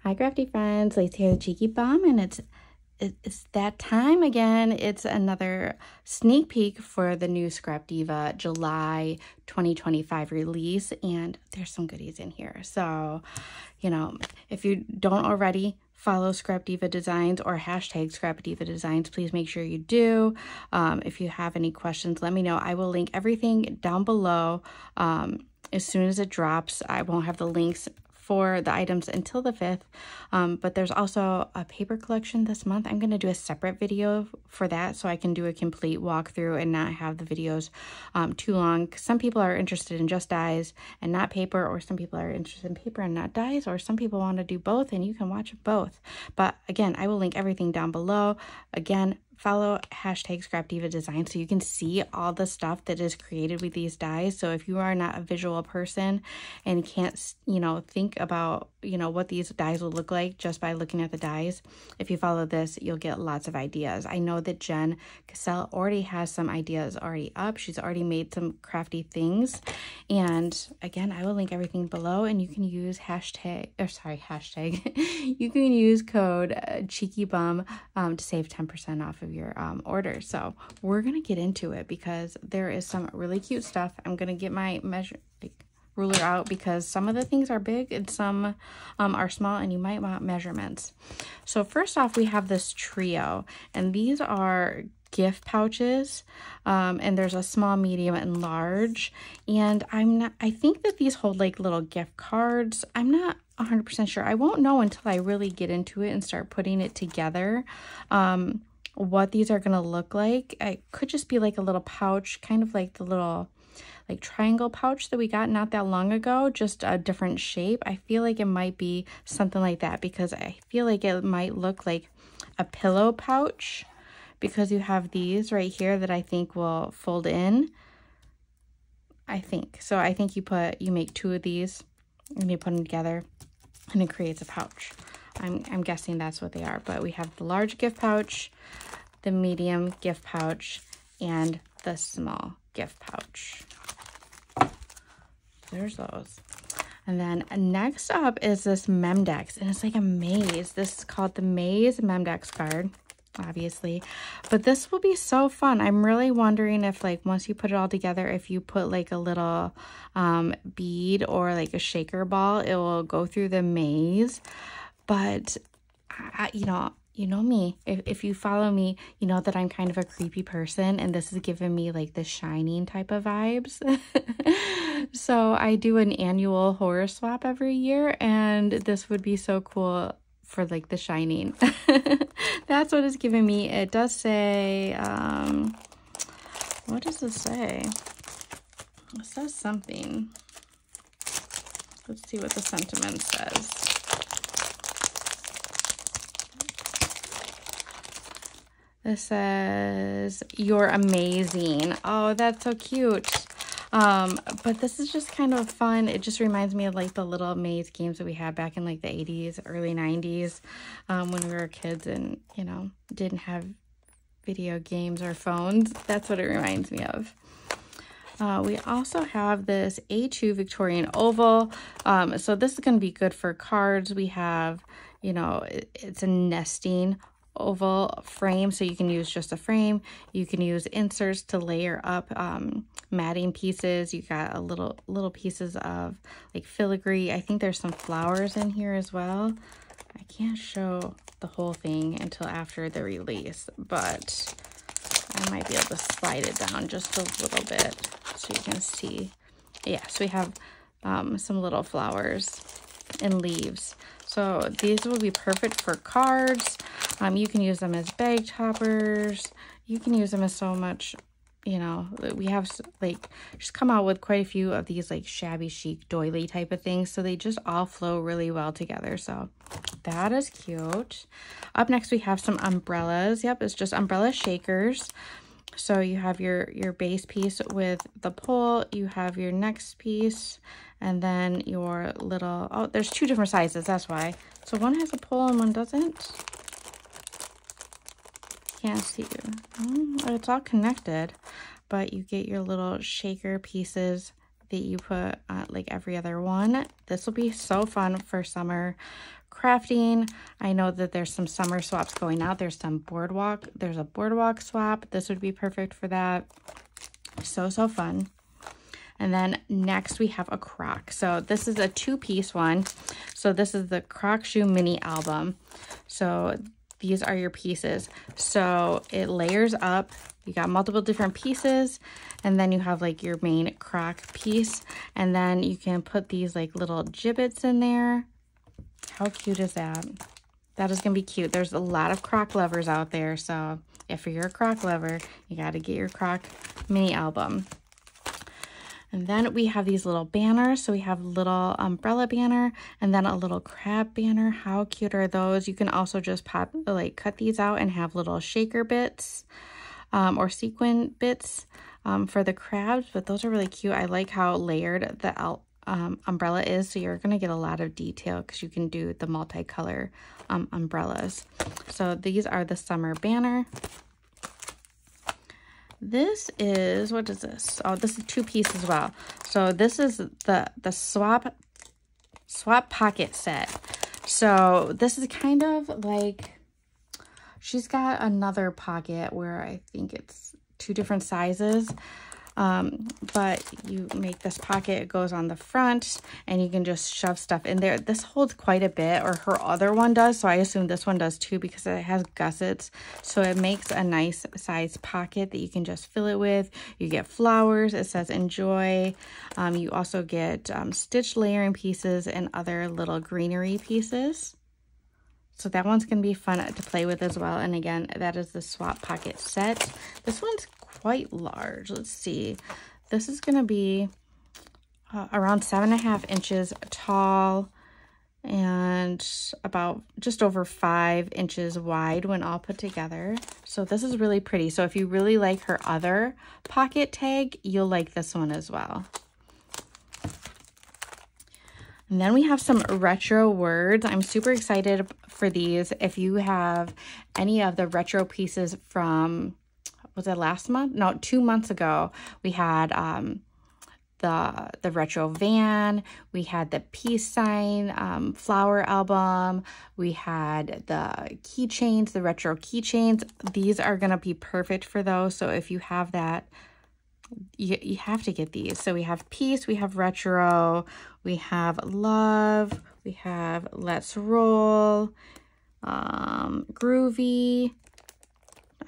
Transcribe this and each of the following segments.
Hi Crafty Friends, Lacey here, the Cheeky Bum, and it's that time again. It's another sneak peek for the new Scrap Diva July 2025 release, and there's some goodies in here. So, you know, if you don't already follow Scrap Diva Designs or hashtag Scrap Diva Designs, please make sure you do. If you have any questions, let me know. I will link everything down below as soon as it drops. I won't have the links for the items until the 5th, but there's also a paper collection this month. I'm going to do a separate video for that so I can do a complete walkthrough and not have the videos too long. Some people are interested in just dies and not paper, or some people are interested in paper and not dies, or some people want to do both, and you can watch both. But again, I will link everything down below. Again, follow hashtag Scrap Diva Design so you can see all the stuff that is created with these dies. So if you are not a visual person and can't, you know, think about, you know, what these dies will look like just by looking at the dies, if you follow this, you'll get lots of ideas. I know that Jen Cassell already has some ideas already up. She's already made some crafty things. And again, I will link everything below, and you can use hashtag, you can use code CheekyBum to save 10% off of your order. So we're gonna get into it because there is some really cute stuff. I'm gonna get my ruler out because some of the things are big and some are small, and you might want measurements. So first off, we have this trio, and these are gift pouches, and there's a small, medium, and large. And I think that these hold like little gift cards. I'm not 100% sure. I won't know until I really get into it and start putting it together what these are gonna look like. It could just be like a little pouch, kind of like the little like triangle pouch that we got not that long ago, just a different shape. I feel like it might be something like that because I feel like it might look like a pillow pouch, because you have these right here that I think will fold in. I think so. I think you make two of these and you put them together and it creates a pouch. I'm guessing that's what they are. But we have the large gift pouch, the medium gift pouch, and the small gift pouch. There's those. And then next up is this Memdex, and it's like a maze. This is called the Maze Memdex card, obviously, but this will be so fun. I'm really wondering if, like, once you put it all together, if you put like a little bead or like a shaker ball, it will go through the maze. But you know me, if you follow me, you know that I'm kind of a creepy person, and this is giving me like the Shining type of vibes. So I do an annual horror swap every year, and this would be so cool for like the Shining. That's what it's giving me. It does say, what does it say? It says something. Let's see what the sentiment says. It says, "You're amazing." Oh, that's so cute. But this is just kind of fun. It just reminds me of like the little maze games that we had back in like the 80s, early 90s, when we were kids and, you know, didn't have video games or phones. That's what it reminds me of. We also have this A2 Victorian oval. So this is going to be good for cards. We have, you know, it's a nesting oval frame, so you can use just a frame. You can use inserts to layer up matting pieces. You got a little pieces of like filigree. I think there's some flowers in here as well. I can't show the whole thing until after the release, but I might be able to slide it down just a little bit so you can see. Yeah, so we have some little flowers and leaves. So these will be perfect for cards. You can use them as bag toppers. You can use them as so much, you know, we have like just come out with quite a few of these like shabby chic doily type of things. So they just all flow really well together. So that is cute. Up next, we have some umbrellas. Yep, it's just umbrella shakers. So you have your base piece with the pole, you have your next piece, and then your little, oh, there's two different sizes, that's why. So one has a pole and one doesn't. Can't see. It's all connected, but you get your little shaker pieces that you put like every other one. This will be so fun for summer crafting. I know that there's some summer swaps going out. There's a boardwalk swap. This would be perfect for that. So fun. And then next we have a Croc. So this is a 2-piece one. So this is the Croc Shoe Mini Album. So these are your pieces. So it layers up. You got multiple different pieces, and then you have like your main Croc piece, and then you can put these like little gibbets in there. How cute is that? That is gonna be cute. There's a lot of Croc lovers out there, so if you're a Croc lover, you got to get your Croc mini album. And then we have these little banners. So we have little umbrella banner and then a little crab banner. How cute are those? You can also just cut these out and have little shaker bits or sequin bits for the crabs, but those are really cute. I like how layered the umbrella is, so you're going to get a lot of detail because you can do the multicolor umbrellas. So these are the summer banner. This is, what is this? Oh, this is 2-piece as well. So this is the swap pocket set. So this is kind of like, she's got another pocket where I think it's 2 different sizes. But you make this pocket, it goes on the front, and you can just shove stuff in there. This holds quite a bit, or her other one does, so I assume this one does too because it has gussets. So it makes a nice size pocket that you can just fill it with. You get flowers, it says enjoy. You also get stitched layering pieces and other little greenery pieces. So that one's going to be fun to play with as well. And again, that is the swap pocket set. This one's quite large. Let's see. This is going to be around 7.5 inches tall and about just over 5 inches wide when all put together. So this is really pretty. So if you really like her other pocket tag, you'll like this one as well. And then we have some retro words. I'm super excited for these. If you have any of the retro pieces from, was it last month? No, 2 months ago, we had the retro van, we had the peace sign flower album, we had the keychains, the retro keychains. These are going to be perfect for those. So if you have that, you have to get these. So we have peace, we have retro, we have love, we have let's roll, groovy.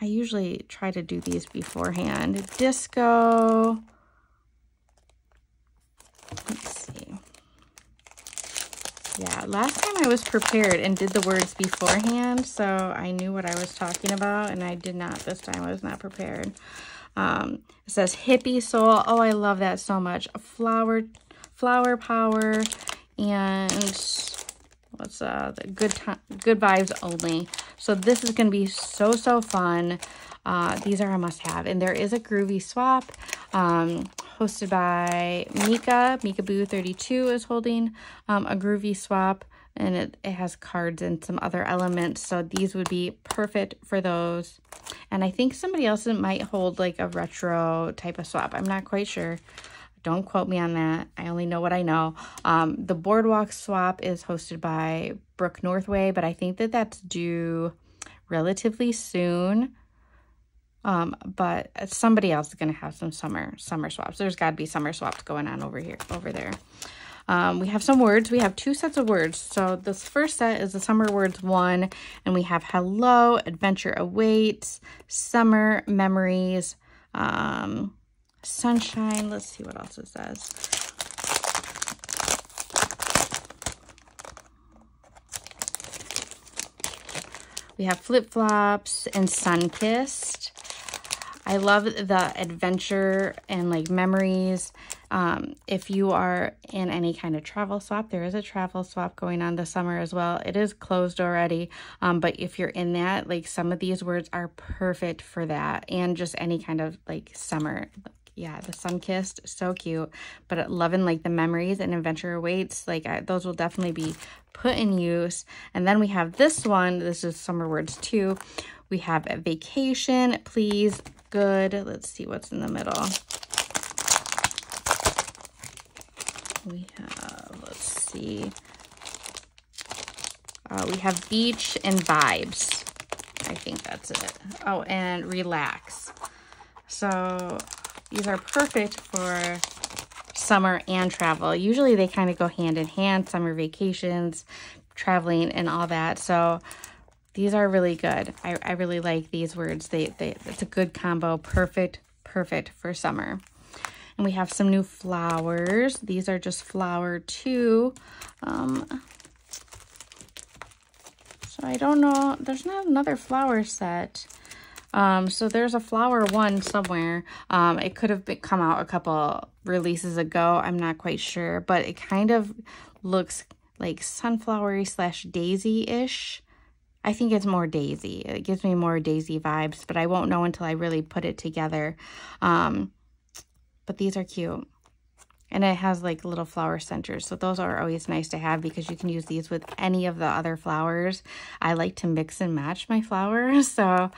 I usually try to do these beforehand. Disco. Let's see. Yeah, last time I was prepared and did the words beforehand, so I knew what I was talking about, and I did not this time. I was not prepared. It says hippie soul. Oh, I love that so much. Flower power, and what's the good vibes only. So this is going to be so fun. These are a must-have, and there is a groovy swap hosted by Mika Boo 32 is holding a groovy swap, and it has cards and some other elements, so these would be perfect for those. And I think somebody else might hold like a retro type of swap. I'm not quite sure. Don't quote me on that. I only know what I know. The boardwalk swap is hosted by Brooke Northway, but I think that that's due relatively soon. But somebody else is going to have some summer swaps. There's got to be summer swaps going on over there. We have some words. We have 2 sets of words. So this first set is the summer words 1, and we have hello, adventure awaits, summer memories, sunshine. Let's see what else it says. We have flip-flops and sun-kissed. I love the adventure and like memories. If you are in any kind of travel swap, there is a travel swap going on this summer as well. It is closed already, but if you're in that, like some of these words are perfect for that, and just any kind of like summer. Yeah, the sun-kissed, so cute. But loving like the memories and adventure awaits, like those will definitely be put in use. And then we have this one. This is summer words 2. We have a vacation, please, good. Let's see what's in the middle. We have, let's see. We have Beach and Vibes. I think that's it. Oh, and Relax. So these are perfect for summer and travel. Usually they kind of go hand in hand, summer vacations, traveling and all that. So these are really good. I really like these words. It's a good combo. Perfect for summer. And we have some new flowers. These are just flower 2. So I don't know. There's not another flower set. So there's a flower 1 somewhere. It could have come out a couple releases ago. I'm not quite sure, but it kind of looks like sunflowery / daisy-ish. I think it's more daisy. It gives me more daisy vibes, but I won't know until I really put it together. But these are cute. And it has like little flower centers. So those are always nice to have because you can use these with any of the other flowers. I like to mix and match my flowers. So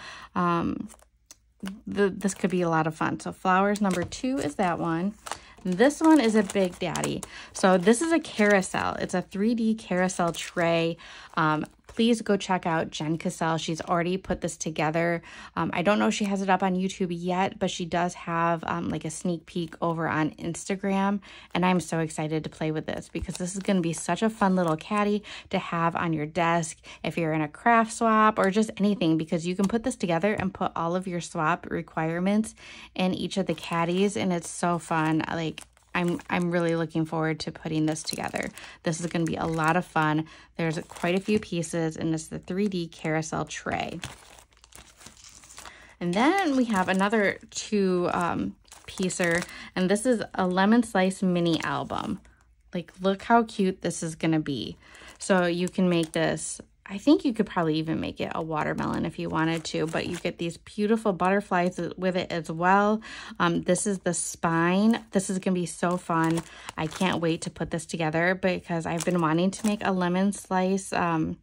this could be a lot of fun. So flowers number 2 is that one. This one is a Big Daddy. So this is a carousel. It's a 3D carousel tray. Please go check out Jen Cassell. She's already put this together. I don't know if she has it up on YouTube yet, but she does have like a sneak peek over on Instagram. And I'm so excited to play with this because this is going to be such a fun little caddy to have on your desk if you're in a craft swap or just anything, because you can put this together and put all of your swap requirements in each of the caddies. And it's so fun. Like, I'm really looking forward to putting this together. This is going to be a lot of fun. There's quite a few pieces, and it's the 3D carousel tray. And then we have another 2 piecer, and this is a lemon slice mini album. Like, look how cute this is going to be. So you can make this, I think you could probably even make it a watermelon if you wanted to, but you get these beautiful butterflies with it as well. This is the spine. This is going to be so fun. I can't wait to put this together because I've been wanting to make a lemon slice album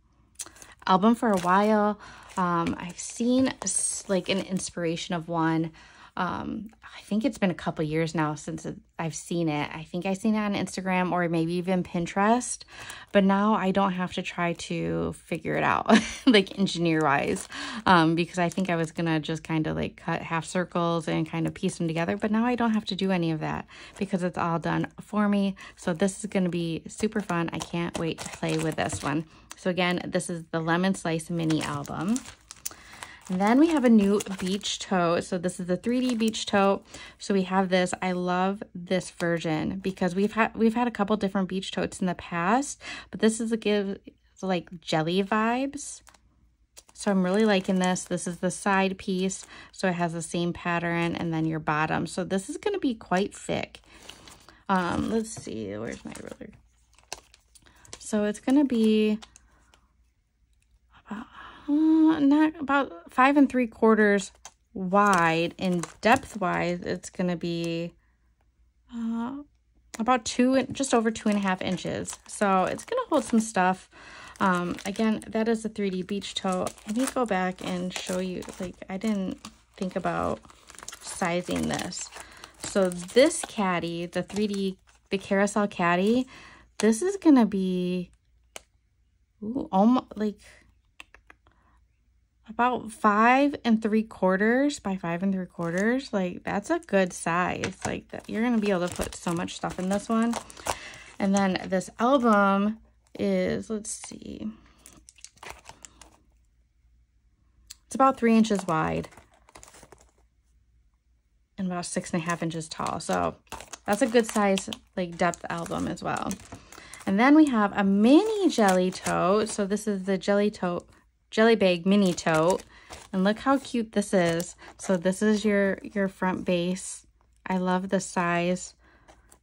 for a while. I've seen like an inspiration of one. I think it's been a couple years now since I've seen it. I think I've seen it on Instagram or maybe even Pinterest, but now I don't have to try to figure it out like engineer wise, because I think I was gonna just kind of like cut half circles and kind of piece them together, but now I don't have to do any of that because it's all done for me. So this is going to be super fun. I can't wait to play with this one. So again, this is the Lemon Slice mini album. And then we have a new beach tote. So this is the 3D beach tote. So we have this. I love this version because we've had a couple different beach totes in the past, but this is like jelly vibes. So I'm really liking this. This is the side piece. So it has the same pattern and then your bottom. So this is going to be quite thick. Let's see, where's my ruler? So it's going to be about 5 3/4 wide, and depth wise it's going to be about just over 2.5 inches. So it's going to hold some stuff. Again, that is a 3D beach tote. Let me go back and show you, like, I didn't think about sizing this. So this caddy, the carousel caddy, this is going to be almost like about 5 3/4 by 5 3/4. Like, that's a good size. Like, you're going to be able to put so much stuff in this one. And then this album is, let's see, it's about 3 inches wide and about 6.5 inches tall. So that's a good size, like, depth album as well. And then we have a mini jelly tote. So this is the jelly bag mini tote, and look how cute this is. So this is your front base. I love the size,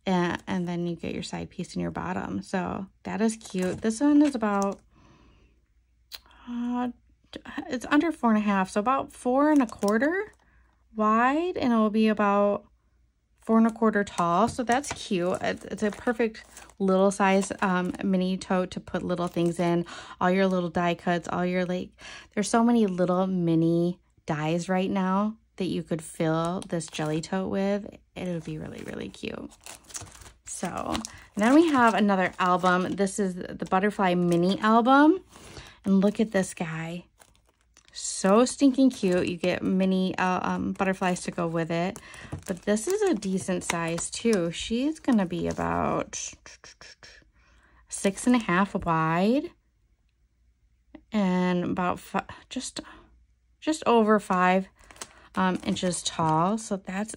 and then you get your side piece in your bottom. So that is cute. This one is about it's under 4.5, so about 4 1/4 wide, and it will be about 4 1/4 tall. So that's cute. It's a perfect little size mini tote to put little things in, all your little die cuts, all your, like, there's so many little mini dies right now that you could fill this jelly tote with. It would be really, really cute. So then we have another album. This is the Butterfly mini album. And look at this guy. So stinking cute. You get mini butterflies to go with it. But this is a decent size too. She's going to be about 6.5 wide. And about just over 5 inches tall. So this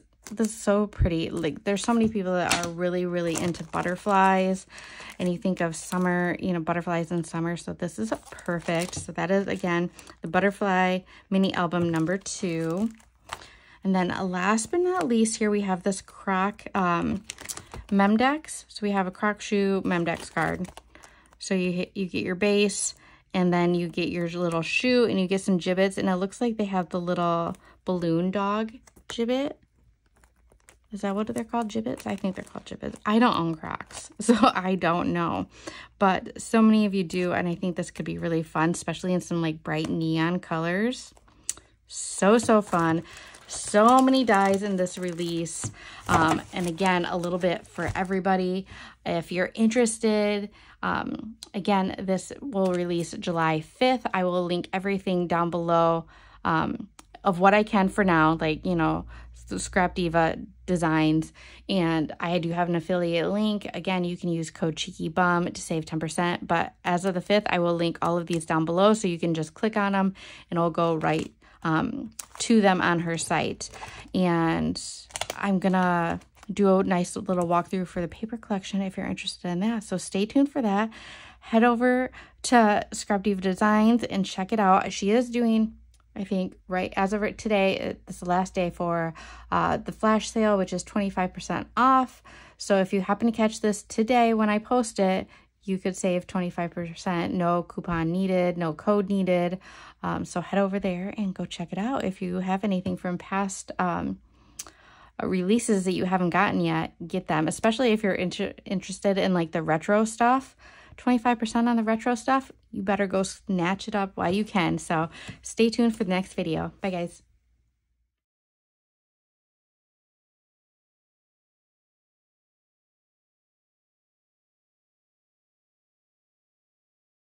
is so pretty. Like, there's so many people that are really, really into butterflies, and you think of summer, you know, butterflies in summer. So this is perfect. So that is, again, the butterfly mini album number 2. And then last but not least, here we have this Croc Mem Decks. So we have a Croc shoe Mem Decks card. So you get your base, and then you get your little shoe, and you get some gibbets, and it looks like they have the little balloon dog gibbet. Is that what they're called? Gibbets? I think they're called gibbets. I don't own Crocs, so I don't know. But so many of you do, and I think this could be really fun, especially in some like bright neon colors. So fun. So many dies in this release. And again, a little bit for everybody. If you're interested, again, this will release July 5th. I will link everything down below of what I can for now, like, you know, Scrap Diva designs, and I do have an affiliate link. Again, you can use code CheekyBum to save 10%, but as of the 5th, I will link all of these down below, so you can just click on them and it'll go right to them on her site. And I'm gonna do a nice little walkthrough for the paper collection if you're interested in that, so stay tuned for that. Head over to Scrap Diva Designs and check it out. She is doing, I think, right as of today, it's the last day for the flash sale, which is 25% off. So if you happen to catch this today when I post it, you could save 25%. No coupon needed, no code needed. So head over there and go check it out. If you have anything from past releases that you haven't gotten yet, get them, especially if you're interested in like the retro stuff. 25% on the retro stuff, you better go snatch it up while you can. So stay tuned for the next video. Bye, guys.